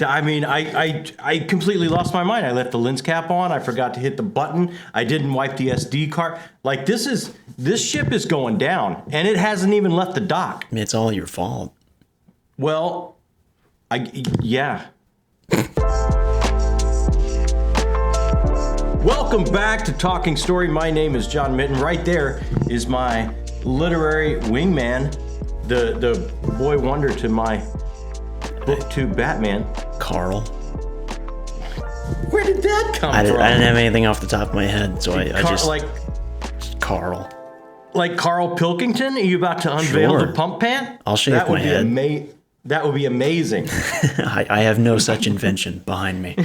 I mean, I completely lost my mind. I left the lens cap on. I forgot to hit the button. I didn't wipe the SD card. Like, this ship is going down, and it hasn't even left the dock. I mean, it's all your fault. Well, yeah. Welcome back to Talking Story. My name is John Mitten. Right there is my literary wingman, the boy wonder to my book 2 Batman. Carl. Where did that come from? I didn't have anything off the top of my head, so I just... Like Carl. Like Carl Pilkington? Are you about to unveil the pump pan? I'll shave my head. That would be amazing. I have no such invention behind me.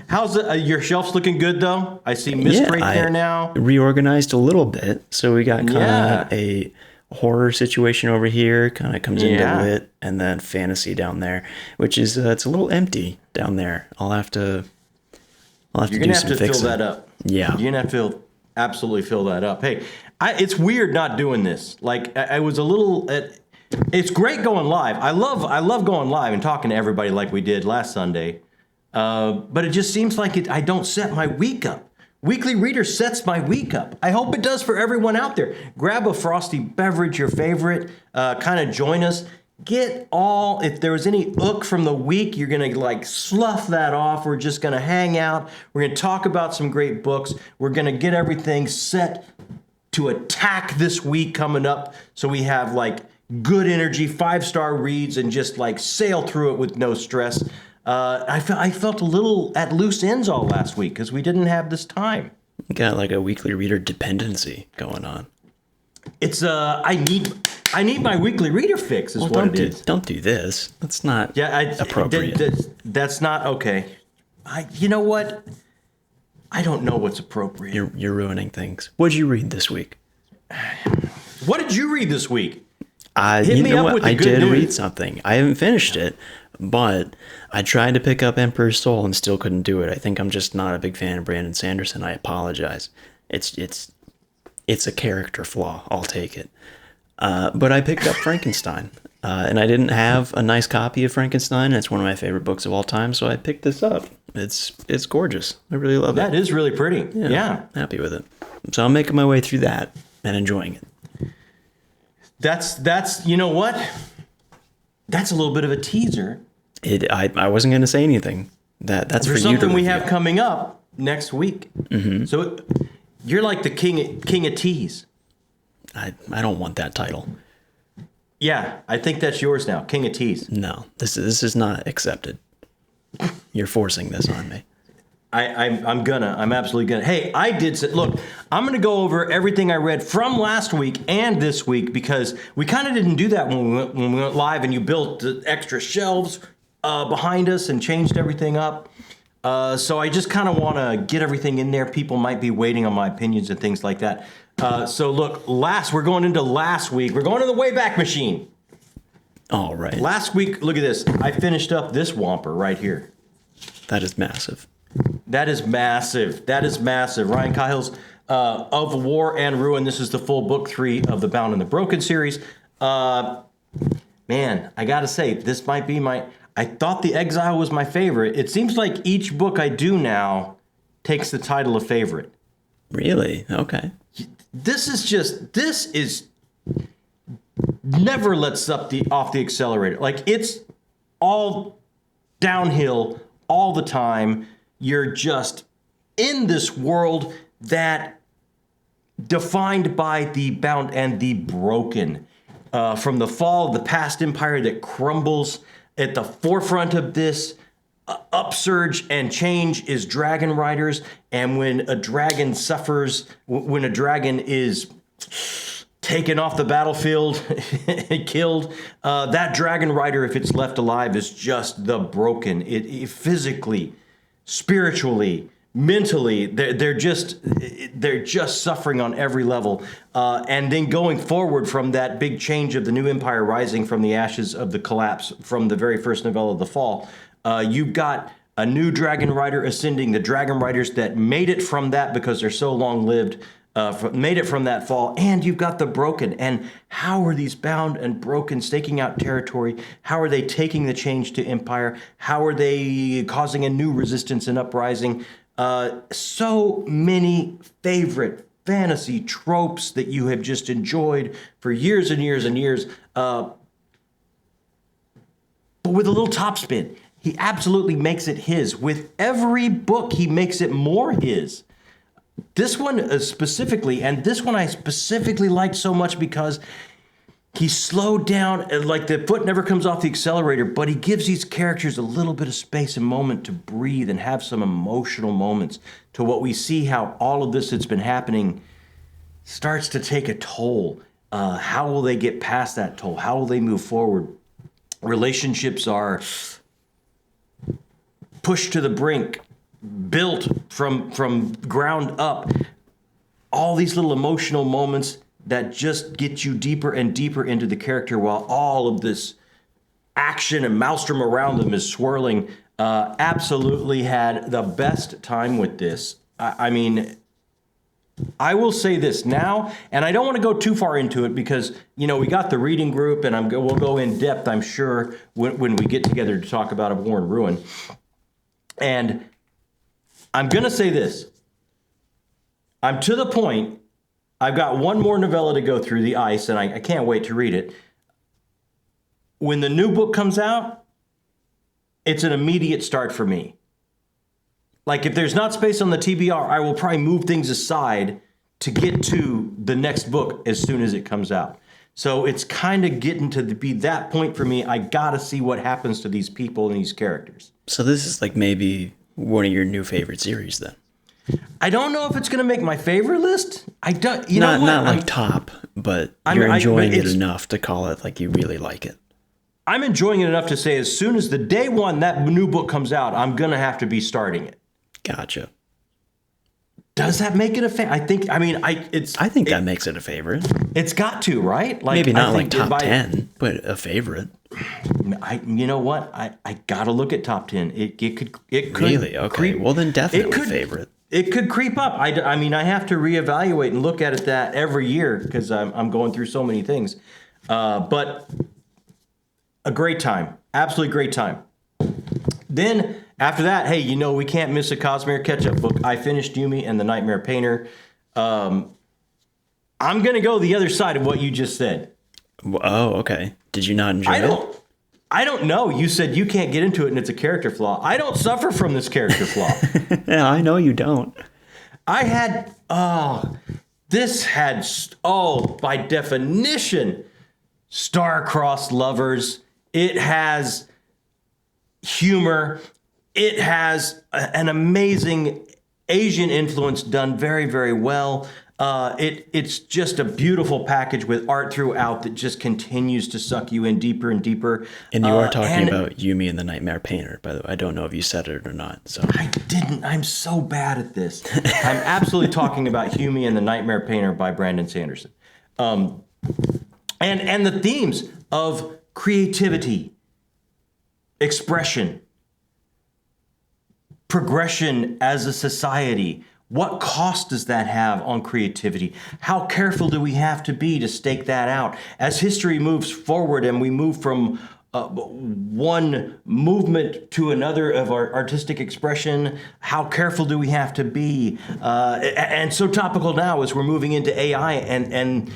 How's your shelf's looking good, though? I see Mist right there now. Reorganized a little bit, so we got kind of a horror situation over here, kind of comes into lit, and then fantasy down there, which is it's a little empty down there. I'll have to do some fixing. You're gonna have to fill that up. Yeah, you're gonna have to absolutely fill that up. Hey, it's weird not doing this. Like I was a little. It's great going live. I love going live and talking to everybody like we did last Sunday. But it just seems like I don't set my week up. Weekly Reader sets my week up. I hope it does for everyone out there. Grab a frosty beverage, your favorite, kind of join us. If there was any ook from the week, you're going to like slough that off. We're just going to hang out. We're going to talk about some great books. We're going to get everything set to attack this week coming up. So we have like good energy, 5-star reads, and just like sail through it with no stress. I felt a little at loose ends all last week because we didn't have this time. You got like a Weekly Reader dependency going on. It's I need my Weekly Reader fix is what it is. Don't do this. That's not appropriate. That's not okay. You know what? I don't know what's appropriate. You're ruining things. What'd you read this week? What did you read this week? I did read something. I haven't finished it, but I tried to pick up Emperor's Soul and still couldn't do it. I think I'm just not a big fan of Brandon Sanderson. I apologize. It's a character flaw. I'll take it. But I picked up Frankenstein, and I didn't have a nice copy of Frankenstein. It's one of my favorite books of all time, so I picked this up. It's gorgeous. I really love it. That is really pretty. Yeah. Happy with it. So I'm making my way through that and enjoying it. That's you know what? That's a little bit of a teaser. I wasn't going to say anything. That's for you to something we review. have coming up next week. Mm-hmm. So you're like the king of tease. I don't want that title. Yeah, I think that's yours now, King of Tease. No, this is not accepted. You're forcing this on me. I'm absolutely gonna. Hey, look, I'm gonna go over everything I read from last week and this week because we kind of didn't do that when we went live and you built the extra shelves behind us and changed everything up. So I just kind of want to get everything in there. People might be waiting on my opinions and things like that. So look, we're going into last week. We're going to the Wayback Machine. All right. Last week, look at this. I finished up this Whomper right here. That is massive. That is massive. Ryan Cahill's Of War and Ruin. This is the full book 3 of the Bound and the Broken series. Man, I got to say, this might be I thought The Exile was my favorite. It seems like each book I do now takes the title of favorite. Really? Okay. This is never lets off the accelerator. Like, it's all downhill all the time. You're just in this world that defined by the bound and the broken. From the fall of the past empire that crumbles, at the forefront of this upsurge and change is dragon riders. And when a dragon is taken off the battlefield and killed, that dragon rider, if it's left alive, is just the broken. It physically, spiritually, mentally, they're just suffering on every level. And then going forward from that big change of the new empire rising from the ashes of the collapse from the very first novella of the fall, you've got a new dragon rider ascending. The dragon riders that made it from that because they're so long lived made it from that fall, and you've got the broken. And how are these bound and broken staking out territory? How are they taking the change to empire? How are they causing a new resistance and uprising? So many favorite fantasy tropes that you have just enjoyed for years and years and years, but with a little topspin. He absolutely makes it his. With every book, he makes it more his. This one specifically, and this one I specifically liked so much because he slowed down, like the foot never comes off the accelerator, but he gives these characters a little bit of space and moment to breathe and have some emotional moments to what we see how all of this that's been happening starts to take a toll. How will they get past that toll? How will they move forward? Relationships are pushed to the brink, built from ground up. All these little emotional moments that just get you deeper and deeper into the character while all of this action and maelstrom around them is swirling. Absolutely had the best time with this. I mean, I will say this now, and I don't want to go too far into it because, we got the reading group, and we'll go in depth, I'm sure, when we get together to talk about A War and Ruin. And I'm going to say this. I'm to the point, I've got one more novella to go through, The Ice, and I can't wait to read it. When the new book comes out, it's an immediate start for me. Like, if there's not space on the TBR, I will probably move things aside to get to the next book as soon as it comes out. So it's kind of getting to be that point for me. I got to see what happens to these people and these characters. So this is like maybe one of your new favorite series then? I don't know if it's going to make my favorite list. I don't, not like top, but you're enjoying it enough to call it like you really like it. I'm enjoying it enough to say as soon as the day one that new book comes out, I'm going to have to be starting it. Gotcha. Does that make it a favorite? I think that makes it a favorite. It's got to, right? Like, maybe not like top 10, but a favorite. You know what? I got to look at top 10. It could really? Okay. Well, then definitely favorite. It could creep up. I mean, I have to reevaluate and look at it that every year because I'm going through so many things. But a great time. Absolutely great time. Then after that, hey, we can't miss a Cosmere catch-up book. I finished Yumi and the Nightmare Painter. I'm going to go the other side of what you just said. Oh, okay. Did you not enjoy it? I don't know. You said you can't get into it and it's a character flaw. I don't suffer from this character flaw. Yeah, I know you don't. By definition, star-crossed lovers. It has humor. It has an amazing Asian influence done very, very well. It's just a beautiful package with art throughout that just continues to suck you in deeper and deeper. And you are talking about Yumi and the Nightmare Painter, by the way. I don't know if you said it or not. So I didn't. I'm so bad at this. I'm absolutely talking about Yumi and the Nightmare Painter by Brandon Sanderson. And the themes of creativity, expression, progression as a society. What cost does that have on creativity? How careful do we have to be to stake that out? As history moves forward and we move from one movement to another of our artistic expression, how careful do we have to be? And so topical now as we're moving into AI and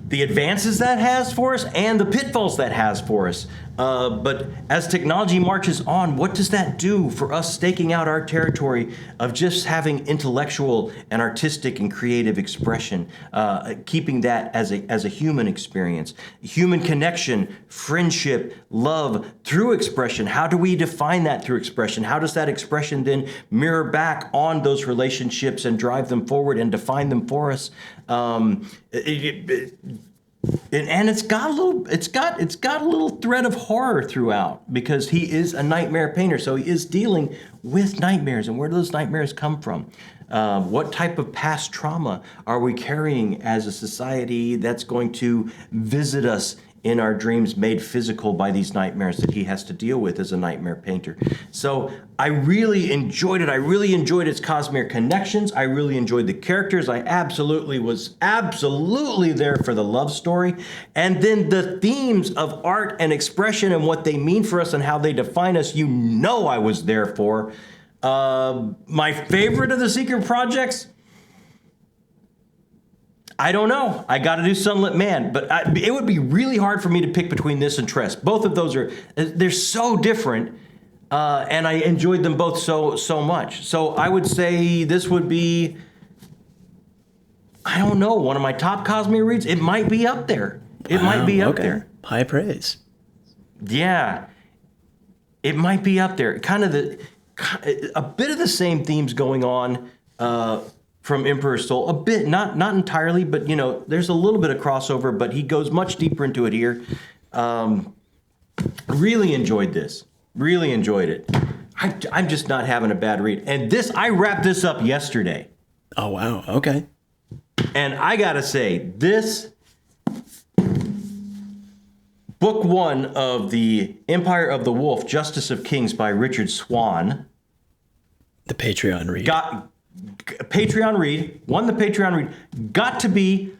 the advances that has for us and the pitfalls that has for us. But as technology marches on, what does that do for us staking out our territory of just having intellectual and artistic and creative expression, keeping that as a human experience, human connection, friendship, love through expression? How do we define that through expression? How does that expression then mirror back on those relationships and drive them forward and define them for us? And it's got a little thread of horror throughout because he is a nightmare painter, so he is dealing with nightmares and where do those nightmares come from? What type of past trauma are we carrying as a society that's going to visit us in our dreams made physical by these nightmares that he has to deal with as a nightmare painter. So I really enjoyed it. I really enjoyed its Cosmere connections. I really enjoyed the characters. I was absolutely there for the love story. And then the themes of art and expression and what they mean for us and how they define us, I was there for. My favorite of the Secret Projects? I don't know. I got to do Sunlit Man, but it would be really hard for me to pick between this and Tress. Both of those they're so different, and I enjoyed them both so much. So I would say this would be, I don't know, one of my top Cosmere reads. It might be up there. It might be up there. High praise. Yeah, it might be up there. Kind of a bit of the same themes going on. From Emperor's Soul, a bit, not entirely, but there's a little bit of crossover, but he goes much deeper into it here. Really enjoyed this. Really enjoyed it. I'm just not having a bad read. And I wrapped this up yesterday. Oh, wow. Okay. And I gotta say, this book 1 of the Empire of the Wolf, Justice of Kings by Richard Swan. The Patreon read. Won the Patreon read, got to be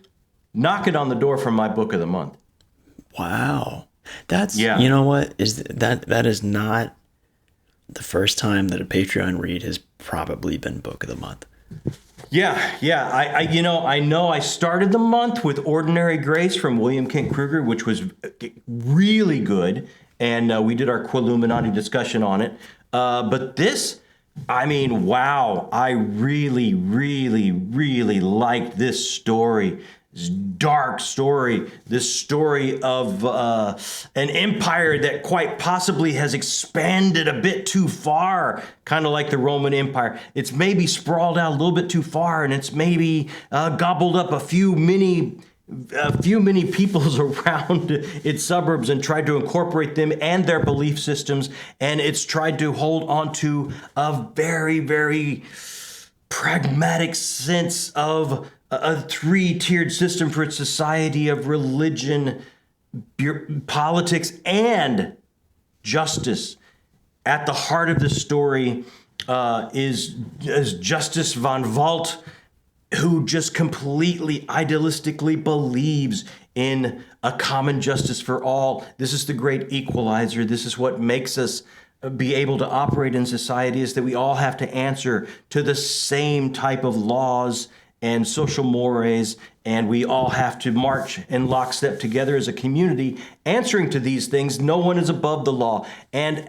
knocking on the door for my book of the month. Wow. You know what? That is not the first time that a Patreon read has probably been book of the month. Yeah. I know I started the month with Ordinary Grace from William Kent Kruger, which was really good. And we did our Quilluminati discussion on it. But this, wow, I really, really, really liked this story. This dark story, this story of an empire that quite possibly has expanded a bit too far, kind of like the Roman Empire. It's maybe sprawled out a little bit too far, and it's maybe gobbled up a few many peoples around its suburbs and tried to incorporate them and their belief systems. And it's tried to hold on to a very, very pragmatic sense of a 3-tiered system for its society of religion, politics, and justice. At the heart of the story is Justice von Walt, who just completely idealistically believes in a common justice for all. This is the great equalizer. This is what makes us be able to operate in society, is that we all have to answer to the same type of laws and social mores, and we all have to march in lockstep together as a community, answering to these things. No one is above the law. And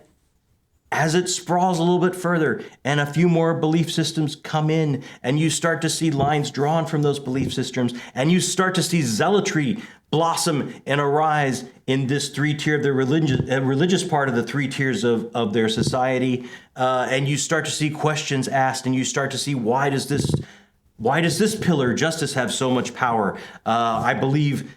as it sprawls a little bit further and a few more belief systems come in, and you start to see lines drawn from those belief systems, and you start to see zealotry blossom and arise in this 3-tier, the religious part of the 3 tiers of their society, and you start to see questions asked, and you start to see, why does this pillar, justice, have so much power? I believe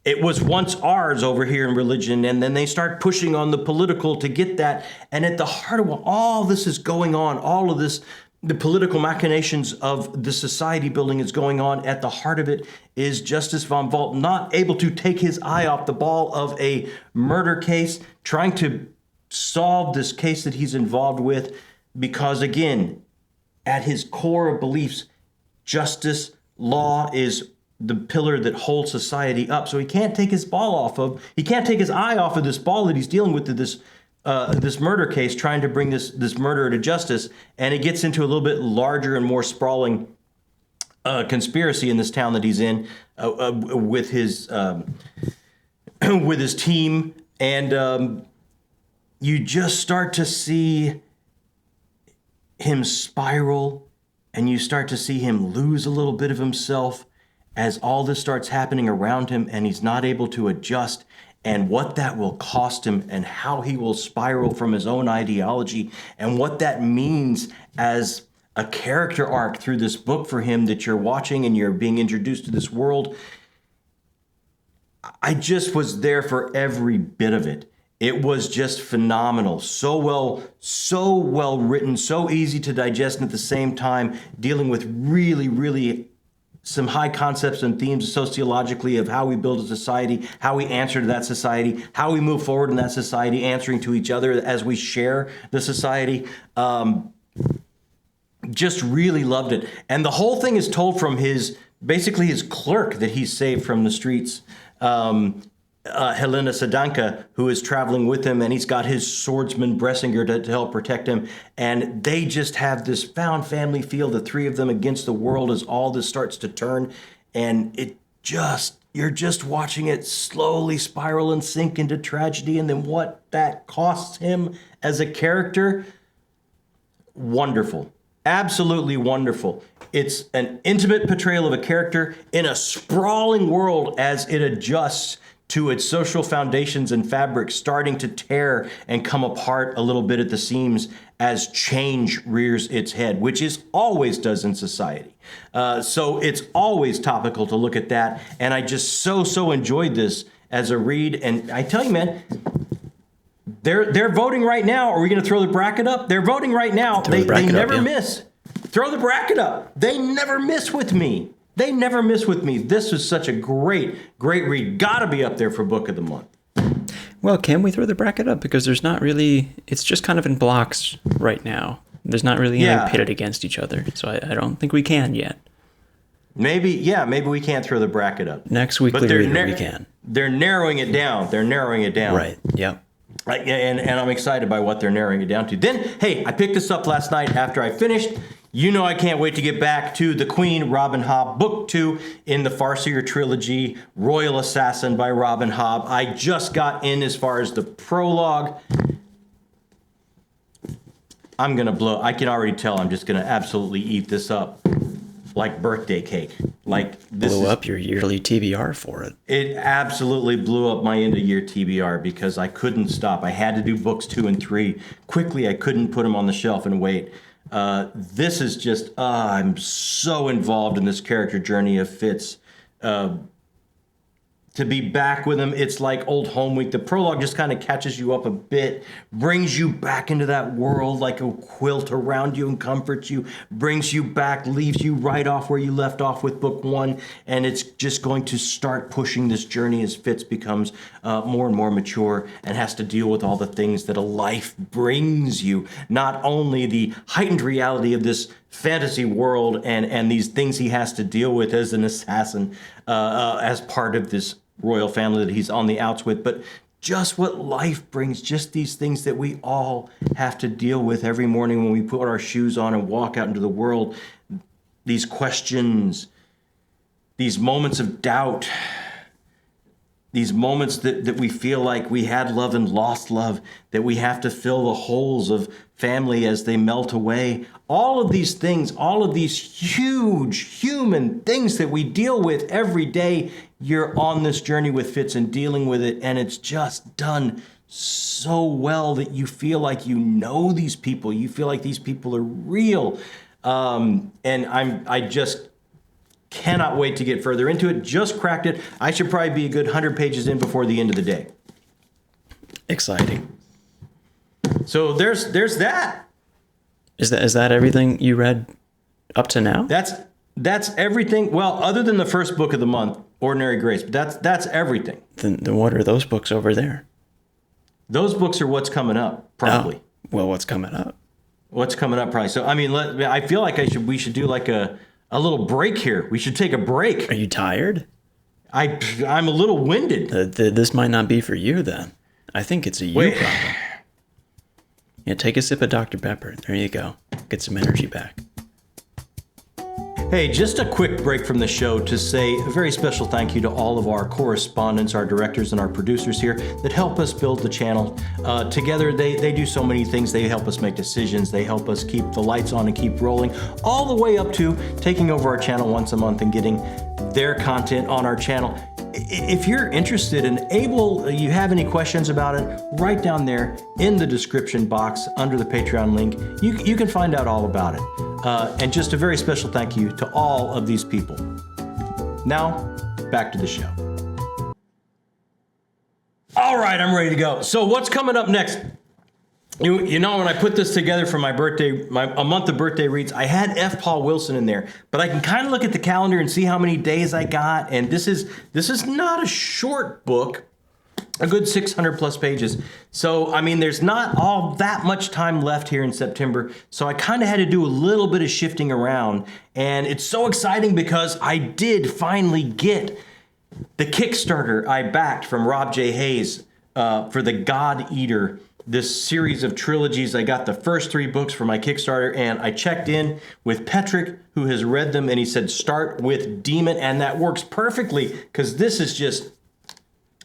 it was once ours over here in religion, and then they start pushing on the political to get that. And at the heart of what all this is going on, all of this, the political machinations of the society building is going on, at the heart of it is Justice von Walt not able to take his eye off the ball of a murder case, trying to solve this case that he's involved with, because again, at his core of beliefs, justice, law is the pillar that holds society up. So he can't take his eye off of this ball that he's dealing with, this murder case, trying to bring this murderer to justice. And it gets into a little bit larger and more sprawling conspiracy in this town that he's in with his team. And you just start to see him spiral, and you start to see him lose a little bit of himself as all this starts happening around him, and he's not able to adjust, and what that will cost him, and how he will spiral from his own ideology, and what that means as a character arc through this book for him that you're watching and you're being introduced to this world. I just was there for every bit of it. It was just phenomenal. So well written, so easy to digest, and at the same time dealing with really, really some high concepts and themes sociologically of how we build a society, how we answer to that society, how we move forward in that society, answering to each other as we share the society. Just really loved it. And the whole thing is told from basically his clerk that he saved from the streets, Helena Sadanka, who is traveling with him, and he's got his swordsman Bressinger to help protect him. And they just have this found family feel, the three of them against the world as all this starts to turn. And you're just watching it slowly spiral and sink into tragedy. And then what that costs him as a character, wonderful. Absolutely wonderful. It's an intimate portrayal of a character in a sprawling world as it adjusts to its social foundations and fabric starting to tear and come apart a little bit at the seams as change rears its head, which is always does in society. So it's always topical to look at that. And I just so enjoyed this as a read. And I tell you, man, they're voting right now. Are we going to throw the bracket up? They're voting right now. They never miss. Throw the bracket up. They never miss with me. They never miss with me. This was such a great read. Gotta be up there for book of the month. Well, can we throw the bracket up? Because there's not really, it's just kind of in blocks right now. There's not really anything pitted against each other. So I don't think we can yet. Maybe we can't throw the bracket up. Next weekly reader we can. They're narrowing it down. Right, yep. And I'm excited by what they're narrowing it down to. Then, hey, I picked this up last night after I finished. You know I can't wait to get back to The Queen, Robin Hobb, Book 2 in the Farseer trilogy, Royal Assassin by Robin Hobb. I just got in as far as the prologue. I'm going to blow. I can already tell I'm just going to absolutely eat this up like birthday cake. Like this blew up your yearly TBR for it. It absolutely blew up my end of year TBR because I couldn't stop. I had to do books 2 and 3 quickly. I couldn't put them on the shelf and wait. This is just, I'm so involved in this character journey of Fitz. To be back with him, it's like old home week. The prologue just kind of catches you up a bit, brings you back into that world like a quilt around you and comforts you, brings you back, leaves you right off where you left off with book 1. And it's just going to start pushing this journey as Fitz becomes more and more mature and has to deal with all the things that a life brings you. Not only the heightened reality of this fantasy world and these things he has to deal with as an assassin, as part of this royal family that he's on the outs with, but just what life brings, just these things that we all have to deal with every morning when we put our shoes on and walk out into the world. These questions, these moments of doubt, these moments that we feel like we had love and lost love, that we have to fill the holes of family as they melt away. All of these things, all of these huge human things that we deal with every day, you're on this journey with Fitz and dealing with it, and it's just done so well that you feel like you know these people. You feel like these people are real. And I just cannot wait to get further into it. Just cracked it. I should probably be a good 100 pages in before the end of the day. Exciting. So there's that. Is that everything you read up to now? That's everything. Well, other than the first book of the month, Ordinary Grace, but that's everything. Then what are those books over there? Those books are what's coming up, probably. Oh, well, what's coming up? What's coming up, probably. So I mean, I feel like we should do like a little break here. We should take a break. Are you tired? I'm a little winded. This might not be for you then. I think it's a you problem. Yeah, take a sip of Dr. Pepper. There you go. Get some energy back. Hey, just a quick break from the show to say a very special thank you to all of our correspondents, our directors, and our producers here that help us build the channel. Together, they do so many things. They help us make decisions. They help us keep the lights on and keep rolling, all the way up to taking over our channel once a month and getting their content on our channel. If you're interested and you have any questions about it, right down there in the description box under the Patreon link, you can find out all about it. And just a very special thank you to all of these people. Now, back to the show. All right, I'm ready to go. So what's coming up next? You know, when I put this together for my birthday, a month of birthday reads, I had F. Paul Wilson in there, but I can kind of look at the calendar and see how many days I got. And this is not a short book, a good 600 plus pages. So, I mean, there's not all that much time left here in September. So I kind of had to do a little bit of shifting around. And it's so exciting because I did finally get the Kickstarter I backed from Rob J. Hayes for the God Eater, this series of trilogies. I got the first 3 books for my Kickstarter, and I checked in with Petrik, who has read them, and he said, start with Demon, and that works perfectly because this is just,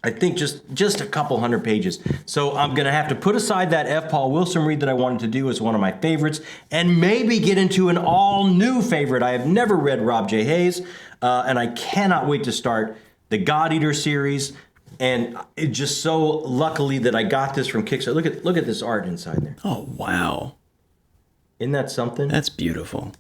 I think, just a couple hundred pages. So I'm going to have to put aside that F. Paul Wilson read that I wanted to do as one of my favorites and maybe get into an all-new favorite. I have never read Rob J. Hayes, and I cannot wait to start the God Eater series. And it just so luckily that I got this from Kickstarter. Look at this art inside there. Oh, wow. Isn't that something? That's beautiful.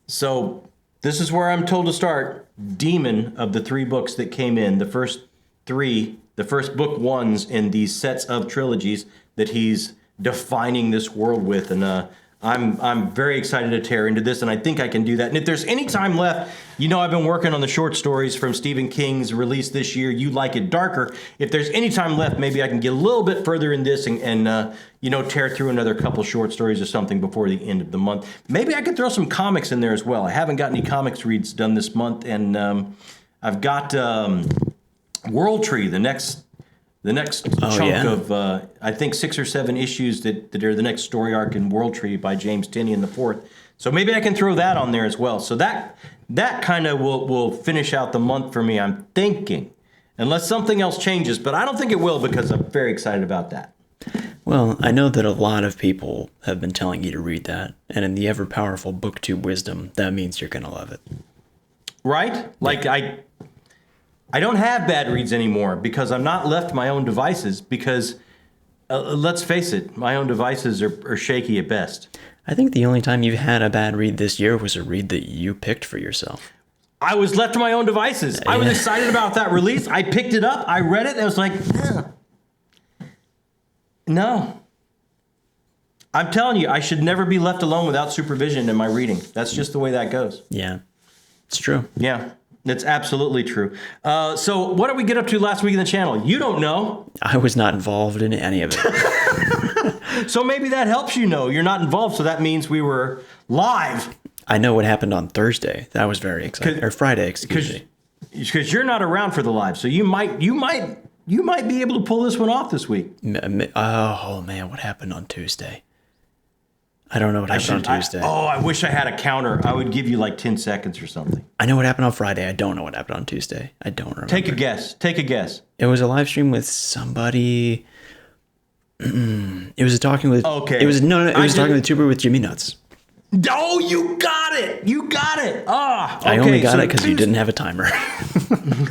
So this is where I'm told to start. Demon, of the 3 books that came in, the first book ones in these sets of trilogies that he's defining this world with. And I'm very excited to tear into this, and I think I can do that. And if there's any time left, you know I've been working on the short stories from Stephen King's release this year, You Like It Darker. If there's any time left, maybe I can get a little bit further in this and tear through another couple short stories or something before the end of the month. Maybe I could throw some comics in there as well. I haven't got any comics reads done this month, and I've got World Tree, the next chunk of, I think, 6 or 7 issues that are the next story arc in World Tree by James Tynion IV. So maybe I can throw that on there as well. So that kind of will finish out the month for me, I'm thinking, unless something else changes. But I don't think it will because I'm very excited about that. Well, I know that a lot of people have been telling you to read that. And in the ever-powerful BookTube wisdom, that means you're going to love it. Right? Like, I don't have bad reads anymore because I'm not left to my own devices because, let's face it, my own devices are shaky at best. I think the only time you've had a bad read this year was a read that you picked for yourself. I was left to my own devices. I was excited about that release. I picked it up. I read it. And I was like, no. I'm telling you, I should never be left alone without supervision in my reading. That's just the way that goes. Yeah, it's true. Yeah. That's absolutely true. So what did we get up to last week in the channel? You don't know. I was not involved in any of it. So maybe that helps you know. You're not involved, so that means we were live. I know what happened on Thursday. That was very exciting. Or Friday, excuse me. Because you're not around for the live, so you might be able to pull this one off this week. Oh, man, what happened on Tuesday? I don't know what happened on Tuesday. I wish I had a counter. I would give you like 10 seconds or something. I know what happened on Friday. I don't know what happened on Tuesday. I don't remember. Take a guess. It was a live stream with somebody. It was talking with. Okay. It was talking with Tuber with Jimmy Nuts. Oh, you got it. Okay, I only got it because you didn't have a timer.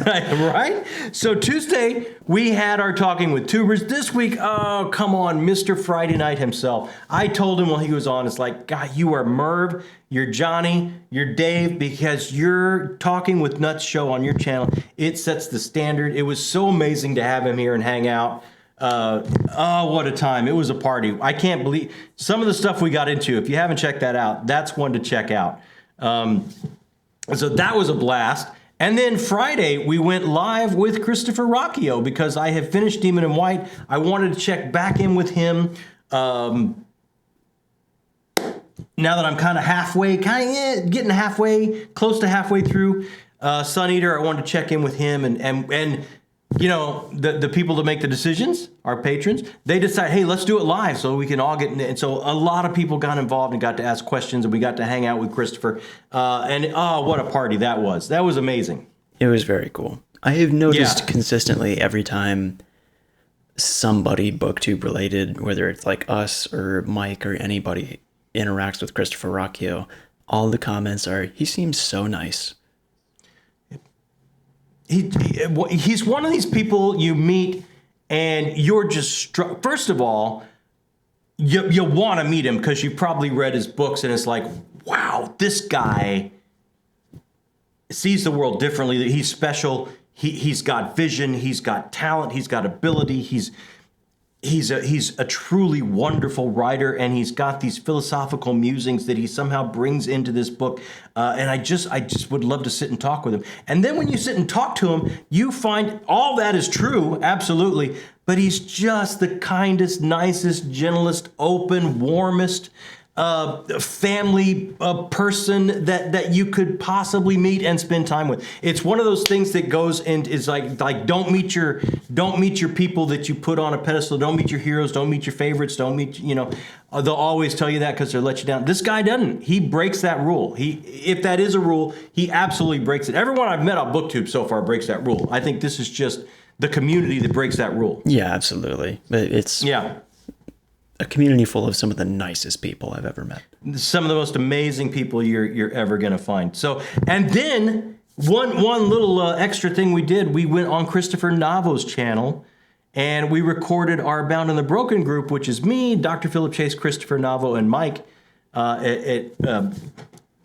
Right? So Tuesday, we had our Talking with Tubers. This week, oh, come on, Mr. Friday Night himself. I told him while he was on, it's like, God, you are Merv, you're Johnny, you're Dave, because your Talking with Nuts show on your channel, it sets the standard. It was so amazing to have him here and hang out. What a time. It was a party. I can't believe some of the stuff we got into. If you haven't checked that out, that's one to check out. So that was a blast. And then Friday, we went live with Christopher Ruocchio because I have finished Demon in White. I wanted to check back in with him. Now that I'm kind of getting halfway, close to halfway through Sun Eater, I wanted to check in with him and you know, the people that make the decisions, our patrons, they decide, hey, let's do it live so we can all get in it. And so a lot of people got involved and got to ask questions, and we got to hang out with Christopher. What a party that was. That was amazing. It was very cool. I have noticed consistently every time somebody BookTube related, whether it's like us or Mike or anybody, interacts with Christopher Ruocchio, all the comments are, he seems so nice. He's one of these people you meet and you're just struck. First of all, you want to meet him because you've probably read his books and it's like, wow, this guy sees the world differently. He's special. He's got vision. He's got talent. He's got ability. he's a truly wonderful writer, and he's got these philosophical musings that he somehow brings into this book. And I just would love to sit and talk with him. And then when you sit and talk to him, you find all that is true, absolutely. But he's just the kindest, nicest, gentlest, open, warmest family person that you could possibly meet and spend time with. It's one of those things that goes and is like don't meet your people that you put on a pedestal. Don't meet your heroes. Don't meet your favorites. Don't meet they'll always tell you that because they'll let you down. This guy doesn't. He breaks that rule. If that is a rule, he absolutely breaks it. Everyone I've met on BookTube so far breaks that rule. I think this is just the community that breaks that rule. Yeah, absolutely. But it's a community full of some of the nicest people I've ever met. Some of the most amazing people you're ever going to find. So, and then one little extra thing we did, we went on Christopher Navo's channel and we recorded our Bound and the Broken group, which is me, Dr. Philip Chase, Christopher Navo, and Mike at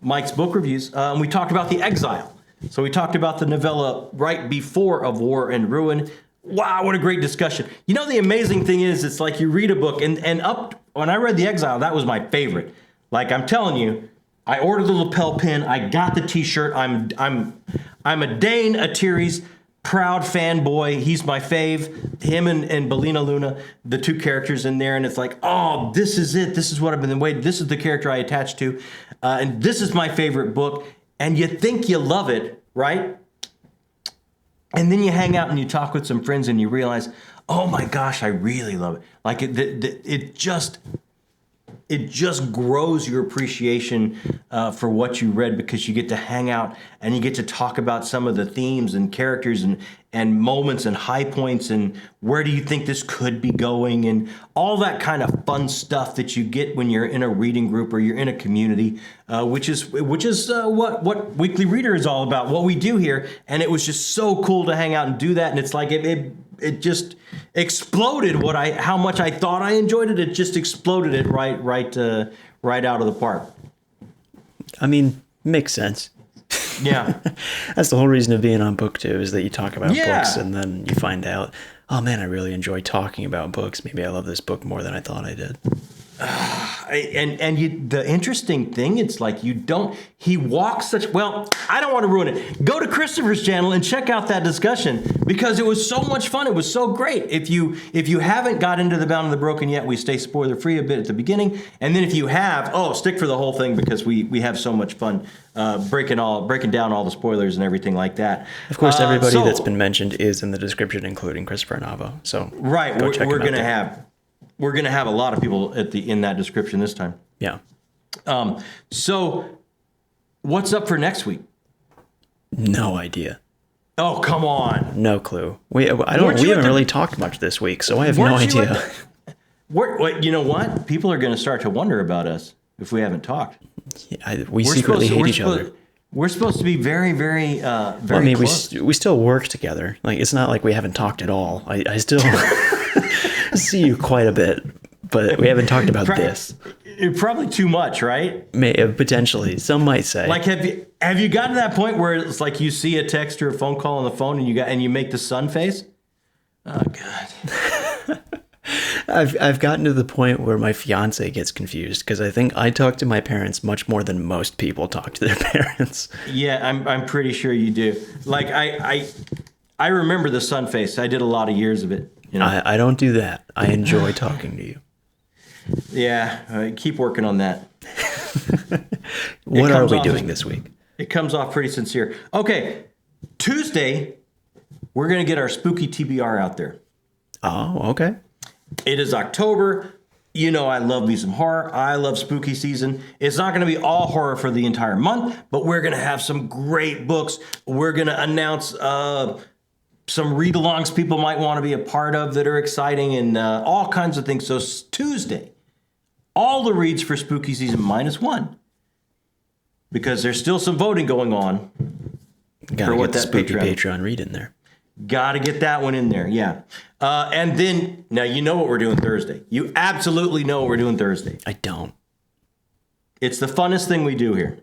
Mike's Book Reviews. And we talked about The Exile. So we talked about the novella right before Of War and Ruin. Wow, what a great discussion. You know, the amazing thing is, it's like you read a book, and up when I read The Exile, that was my favorite. Like, I'm telling you, I ordered the lapel pin, I got the t-shirt, I'm a Dane Attiris proud fanboy. He's my fave. Him and Belina Luna, the two characters in there, and it's like, oh, this is it. This is what I've been waiting. This is the character I attached to, and this is my favorite book. And you think you love it, right? And then you hang out and you talk with some friends and you realize, oh my gosh, I really love it. Like it just grows your appreciation for what you read, because you get to hang out and you get to talk about some of the themes and characters and moments and high points and where do you think this could be going and all that kind of fun stuff that you get when you're in a reading group or you're in a community, which is what Weekly Reader is all about, what we do here. And it was just so cool to hang out and do that. And it's like it just exploded how much I thought I enjoyed it. It just exploded it right out of the park. I mean, makes sense. Yeah. That's the whole reason of being on BookTube, is that you talk about books and then you find out, oh man, I really enjoy talking about books. Maybe I love this book more than I thought I did. The interesting thing, it's like he walks I don't want to ruin it. Go to Christopher's channel and check out that discussion, because it was so much fun. It was so great. If you haven't got into the Bound and the Broken yet, we stay spoiler free a bit at the beginning. And then if you have, stick for the whole thing, because we have so much fun breaking down all the spoilers and everything like that. Of course, everybody that's been mentioned is in the description, including Christopher Navo. So right, we're gonna have a lot of people in that description this time. Yeah. So what's up for next week? No idea. Oh, come on. No clue. We haven't really talked much this week, so I have no idea. You know what? People are going to start to wonder about us if we haven't talked. Yeah, we secretly hate each other. We're supposed to be very, very, very close. We still work together. Like, it's not like we haven't talked at all. I still see you quite a bit, but we haven't talked about this. Probably too much, right? Potentially. Some might say. Like, have you gotten to that point where it's like you see a text or a phone call on the phone and you make the sun face? Oh God. I've gotten to the point where my fiance gets confused, because I think I talk to my parents much more than most people talk to their parents. Yeah, I'm pretty sure you do. Like I remember the sun face. I did a lot of years of it. You know? I don't do that. I enjoy talking to you. Yeah, keep working on that. What are we doing this week? It comes off pretty sincere. Okay, Tuesday, we're going to get our spooky TBR out there. Oh, okay. It is October. You know, I love me some horror. I love spooky season. It's not going to be all horror for the entire month, but we're going to have some great books. We're going to announce some read-alongs people might want to be a part of that are exciting, and all kinds of things. So Tuesday, all the reads for spooky season -1, because there's still some voting going on. Gotta get the spooky Patreon read in there. Got to get that one in there, yeah. And then, now you know what we're doing Thursday. You absolutely know what we're doing Thursday. I don't. It's the funnest thing we do here.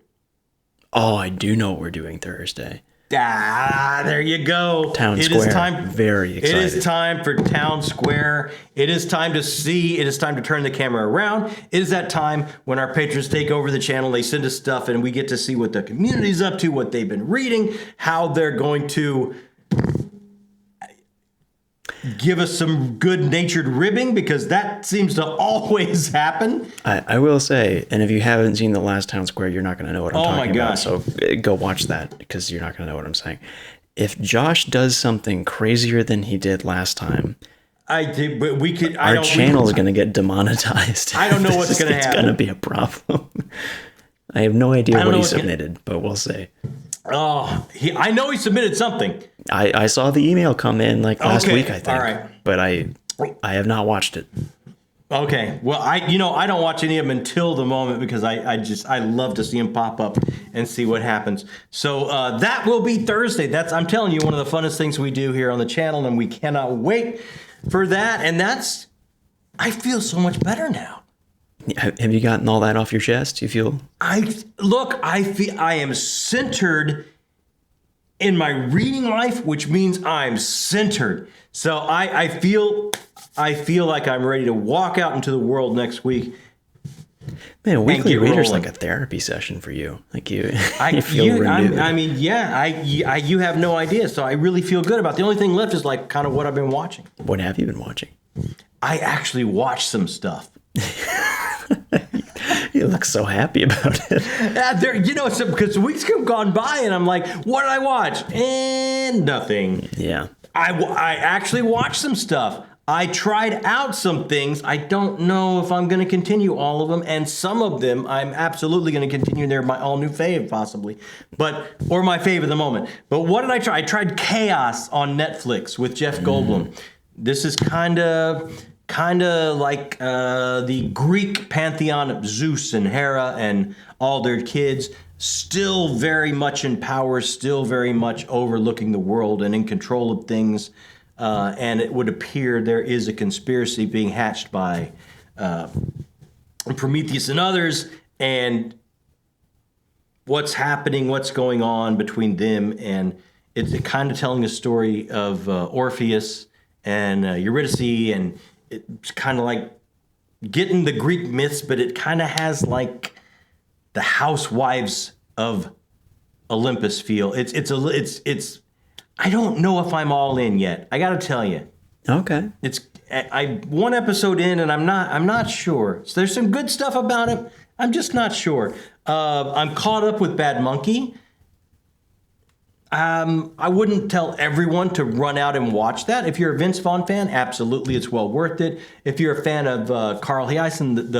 Oh, I do know what we're doing Thursday. There you go. Town It Square. is time. Very excited. It is time for Town Square. It is time to see. It is time to turn the camera around. It is that time when our patrons take over the channel. They send us stuff, and we get to see what the community's up to, what they've been reading, how they're going to give us some good-natured ribbing, because that seems to always happen. I will say, and if you haven't seen the last Town Square, you're not going to know what I'm talking about. So go watch that, because you're not going to know what I'm saying. If Josh does something crazier than he did last time, but we could. Our channel is going to get demonetized. I don't know what's going to happen. It's going to be a problem. I have no idea what he submitted, but we'll see. Oh, I know he submitted something. I saw the email come in last week, I think. All right. But I have not watched it. Okay. Well, I don't watch any of them until the moment, because I love to see them pop up and see what happens. So that will be Thursday. I'm telling you, one of the funnest things we do here on the channel, and we cannot wait for that. And I feel so much better now. Have you gotten all that off your chest? You feel? I feel I am centered in my reading life, which means I'm centered. So I feel like I'm ready to walk out into the world next week. Man, a weekly reader's like a therapy session for you. Like you feel renewed. You have no idea. So I really feel good about it. The only thing left is kind of what I've been watching. What have you been watching? I actually watched some stuff. You look so happy about it. Because weeks have gone by and I'm like, what did I watch? And nothing. Yeah. I actually watched some stuff. I tried out some things. I don't know if I'm going to continue all of them. And some of them I'm absolutely going to continue. They're my all new fave, possibly. Or my fave at the moment. But what did I try? I tried Chaos on Netflix with Jeff Goldblum. This is kind of like the Greek pantheon of Zeus and Hera and all their kids, still very much in power, still very much overlooking the world and in control of things. And it would appear there is a conspiracy being hatched by Prometheus and others, and what's happening, what's going on between them. And it's kind of telling a story of Orpheus and Eurydice, and it's kind of like getting the Greek myths, but it kind of has like the housewives of Olympus feel. It's I don't know if I'm all in yet. I got to tell you. Okay. I one episode in and I'm not sure. So there's some good stuff about it. I'm just not sure. I'm caught up with Bad Monkey. I wouldn't tell everyone to run out and watch that. If you're a Vince Vaughn fan, absolutely, it's well worth it. If you're a fan of Carl Hiaasen,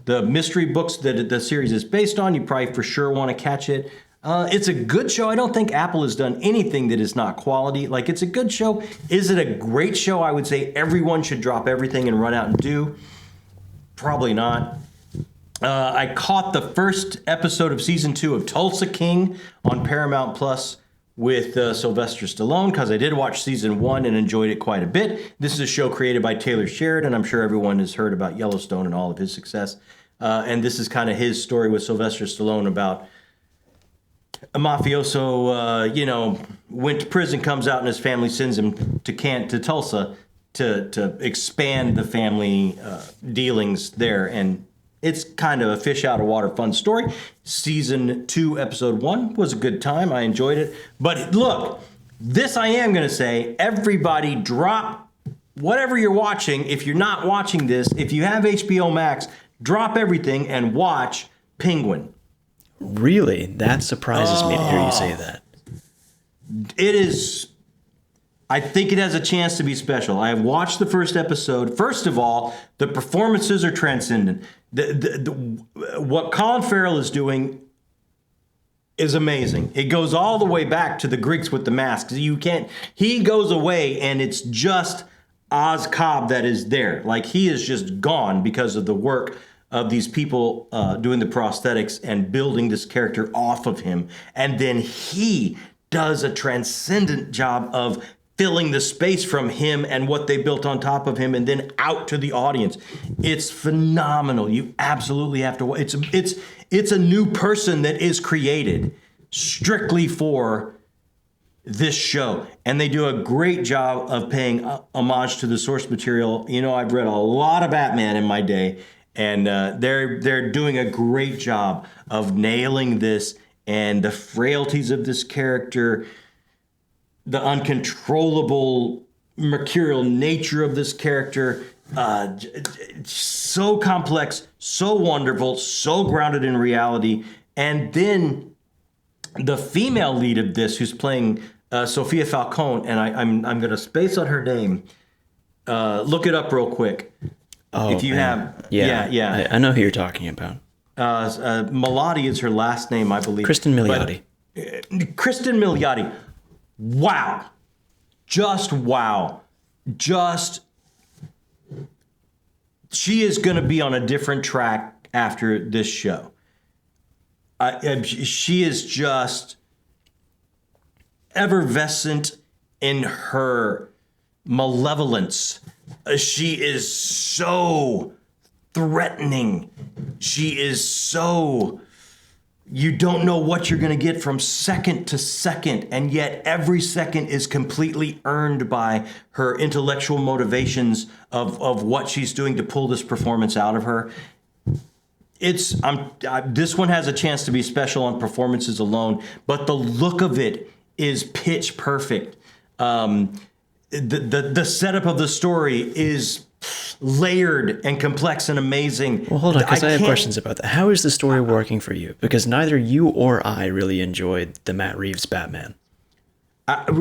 the mystery books that the series is based on, you probably for sure want to catch it. It's a good show. I don't think Apple has done anything that is not quality. It's a good show. Is it a great show? I would say everyone should drop everything and run out and do. Probably not. I caught the first episode of season 2 of Tulsa King on Paramount Plus with Sylvester Stallone, because I did watch season 1 and enjoyed it quite a bit. This is a show created by Taylor Sheridan. I'm sure everyone has heard about Yellowstone and all of his success. And this is kind of his story with Sylvester Stallone about a mafioso, went to prison, comes out, and his family sends him to Tulsa to expand the family dealings there. And it's kind of a fish out of water fun story. Season 2, episode 1 was a good time. I enjoyed it. But look, this I am going to say, everybody drop whatever you're watching. If you're not watching this, if you have HBO Max, drop everything and watch Penguin. Really? That surprises me to hear you say that. It is. I think it has a chance to be special. I have watched the first episode. First of all, the performances are transcendent. What Colin Farrell is doing is amazing. It goes all the way back to the Greeks with the masks. He goes away and it's just Oz Cobb that is there. He is just gone because of the work of these people doing the prosthetics and building this character off of him. And then he does a transcendent job of filling the space from him and what they built on top of him and then out to the audience. It's phenomenal. You absolutely have to watch. It's a new person that is created. strictly for this show. And they do a great job of paying homage to the source material. You know, I've read a lot of Batman in my day, and they're doing a great job of nailing this and the frailties of this character, the uncontrollable mercurial nature of this character. So complex, so wonderful, so grounded in reality. And then the female lead of this, who's playing Sophia Falcone, and I'm going to space on her name. Look it up real quick. Oh, if you have, yeah. I know who you're talking about. Milotti is her last name, I believe. Kristen Milioti. Kristen Milioti. Wow. Just wow. Just, she is going to be on a different track after this show. She is just effervescent in her malevolence. She is so threatening. She is so, you don't know what you're going to get from second to second, and yet every second is completely earned by her intellectual motivations of what she's doing to pull this performance out of her. This one has a chance to be special on performances alone, but the look of it is pitch perfect. The setup of the story is layered and complex and amazing. Well, hold on, because I have questions about that. How is the story working for you? Because neither you or I really enjoyed the Matt Reeves Batman.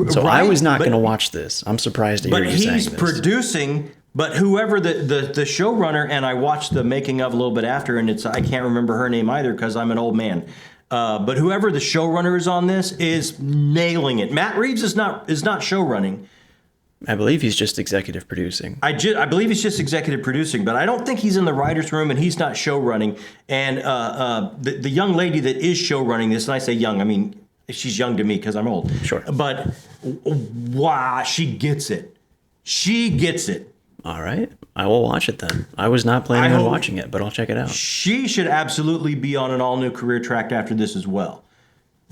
So I was not going to watch this. I'm surprised to hear you saying this. But he's producing. But whoever the showrunner, and I watched the making of a little bit after, and I can't remember her name either because I'm an old man. But whoever the showrunner is on this is nailing it. Matt Reeves is not showrunning. I believe he's just executive producing. I believe he's just executive producing, but I don't think he's in the writer's room, and he's not show running. And the young lady that is show running this, and I say young, I mean, she's young to me because I'm old. Sure. But wow, she gets it. She gets it. All right. I will watch it then. I was not planning on watching it, but I'll check it out. She should absolutely be on an all-new career track after this as well.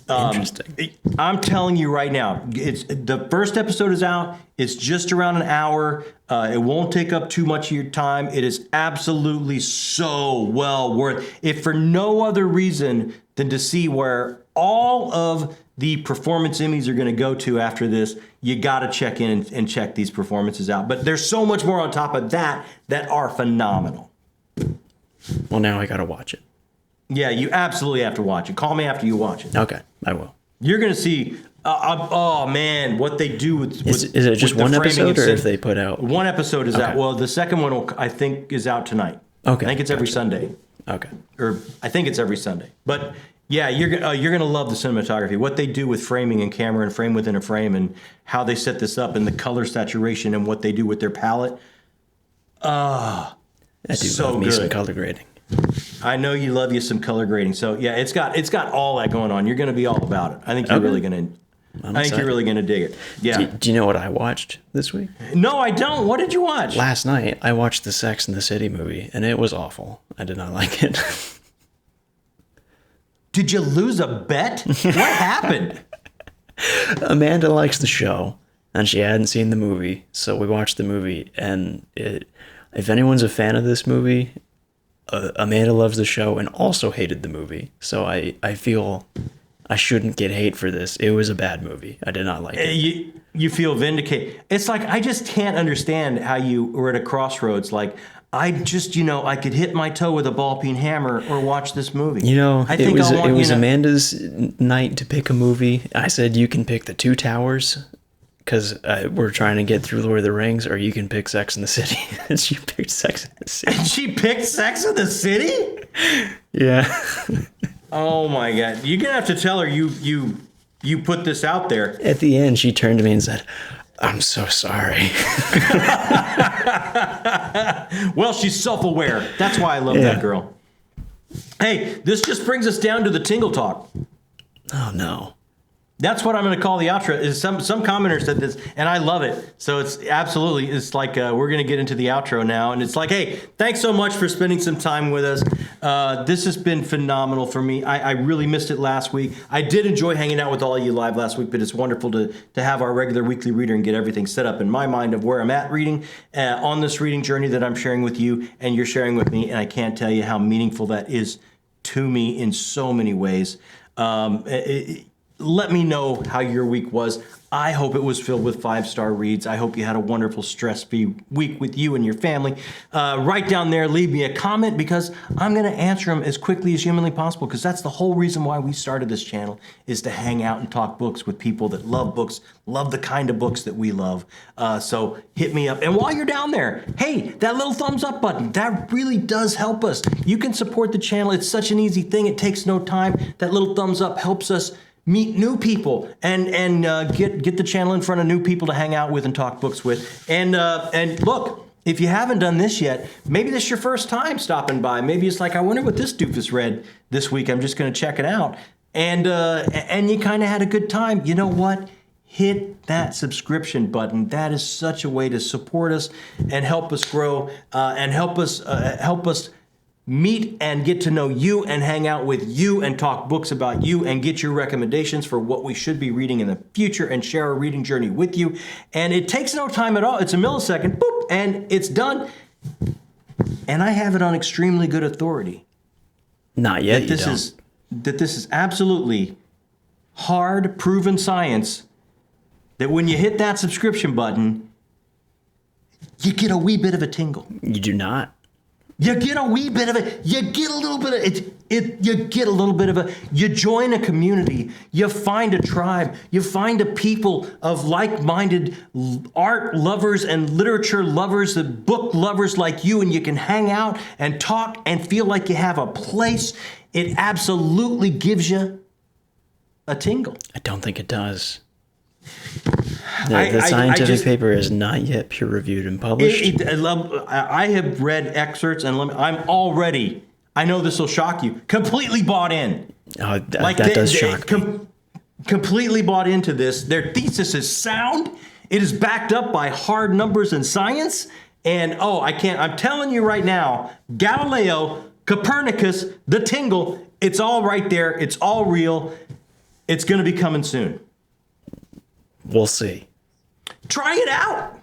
Interesting. I'm telling you right now, the first episode is out. It's just around an hour. It won't take up too much of your time. It is absolutely so well worth, if for no other reason than to see where all of the performance Emmys are going to go to after this. You got to check in and check these performances out. But there's so much more on top of that are phenomenal. Well, now I got to watch it. Yeah, you absolutely have to watch it. Call me after you watch it. Okay, I will. You're going to see, oh man, what they do with Is it just one episode, or if they put out? One episode is out. Well, the second one, I think, is out tonight. Okay. I think it's every Sunday. Okay. Or I think it's every Sunday. But yeah, you're going to love the cinematography. What they do with framing and camera and frame within a frame, and how they set this up, and the color saturation, and what they do with their palette. I do so love me good. some color grading. I know you love you some color grading. So yeah, it's got all that going on. You're going to be all about it. I think you're really going to. I think you're really going to dig it. Yeah. Do you know what I watched this week? No, I don't. What did you watch? Last night, I watched the Sex and the City movie, and it was awful. I did not like it. Did you lose a bet? What happened? Amanda likes the show, and she hadn't seen the movie, so we watched the movie, and if anyone's a fan of this movie, Amanda loves the show and also hated the movie. So I feel I shouldn't get hate for this. It was a bad movie. I did not like it. You feel vindicated. It's like, I just can't understand how you were at a crossroads. Like, I just, I could hit my toe with a ball-peen hammer or watch this movie. It was Amanda's night to pick a movie. I said, you can pick The Two Towers, because we're trying to get through Lord of the Rings, or you can pick Sex and the City. And she picked Sex and the City. And she picked Sex and the City? Yeah. Oh my God. You're going to have to tell her you put this out there. At the end, she turned to me and said, I'm so sorry. Well, she's self-aware. That's why I love that girl. Hey, this just brings us down to the Tingle Talk. Oh, no. That's what I'm going to call the outro. Is some commenter said this, and I love it. So it's like we're going to get into the outro now, and it's like, hey, thanks so much for spending some time with us. This has been phenomenal for me. I really missed it last week. I did enjoy hanging out with all of you live last week, but it's wonderful to have our regular weekly reader and get everything set up in my mind of where I'm at reading on this reading journey that I'm sharing with you and you're sharing with me, and I can't tell you how meaningful that is to me in so many ways. Let me know how your week was. I hope it was filled with 5-star reads. I hope you had a wonderful stress-free week with you and your family. Right down there, leave me a comment because I'm going to answer them as quickly as humanly possible because that's the whole reason why we started this channel is to hang out and talk books with people that love books, love the kind of books that we love. So hit me up. And while you're down there, hey, that little thumbs up button, that really does help us. You can support the channel. It's such an easy thing. It takes no time. That little thumbs up helps us meet new people and get the channel in front of new people to hang out with and talk books with. And look, if you haven't done this yet, maybe this is your first time stopping by. Maybe it's like, I wonder what this doofus read this week. I'm just going to check it out. And you kind of had a good time. You know what? Hit that subscription button. That is such a way to support us and help us grow and help us meet and get to know you and hang out with you and talk books about you and get your recommendations for what we should be reading in the future and share our reading journey with you. And it takes no time at all. It's a millisecond, boop, and it's done. And I have it on extremely good authority. Not yet, That this is absolutely hard, proven science that when you hit that subscription button, you get a wee bit of a tingle. You do not. You get a wee bit of it. You get a little bit of it. You get a little bit of a. You join a community. You find a tribe. You find a people of like-minded art lovers and literature lovers, and book lovers like you, and you can hang out and talk and feel like you have a place. It absolutely gives you a tingle. I don't think it does. The scientific paper is not yet peer-reviewed and published. I have read excerpts, and I'm already, I know this will shock you, completely bought in. Oh, that does shock me. Completely bought into this. Their thesis is sound. It is backed up by hard numbers and science. And, I'm telling you right now, Galileo, Copernicus, the tingle, it's all right there. It's all real. It's going to be coming soon. We'll see. Try it out.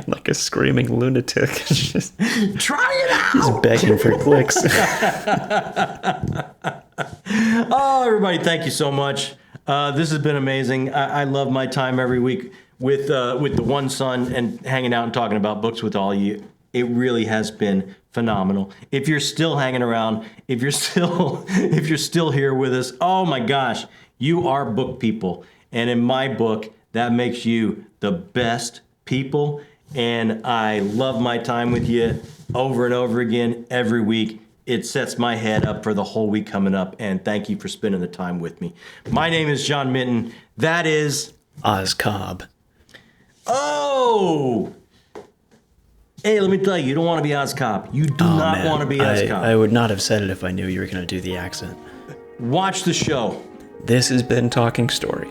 Like a screaming lunatic. Try it out. He's begging for clicks. Oh, everybody, thank you so much. This has been amazing. I love my time every week with the one son and hanging out and talking about books with all of you. It really has been phenomenal. If you're still hanging around, if you're still here with us, oh my gosh, you are book people. And in my book, that makes you the best people. And I love my time with you over and over again every week. It sets my head up for the whole week coming up. And thank you for spending the time with me. My name is John Minton. That is Oz Cobb. Oh! Hey, let me tell you don't want to be Oz Cobb. You do not want to be Oz Cobb. I would not have said it if I knew you were going to do the accent. Watch the show. This has been Talking Story.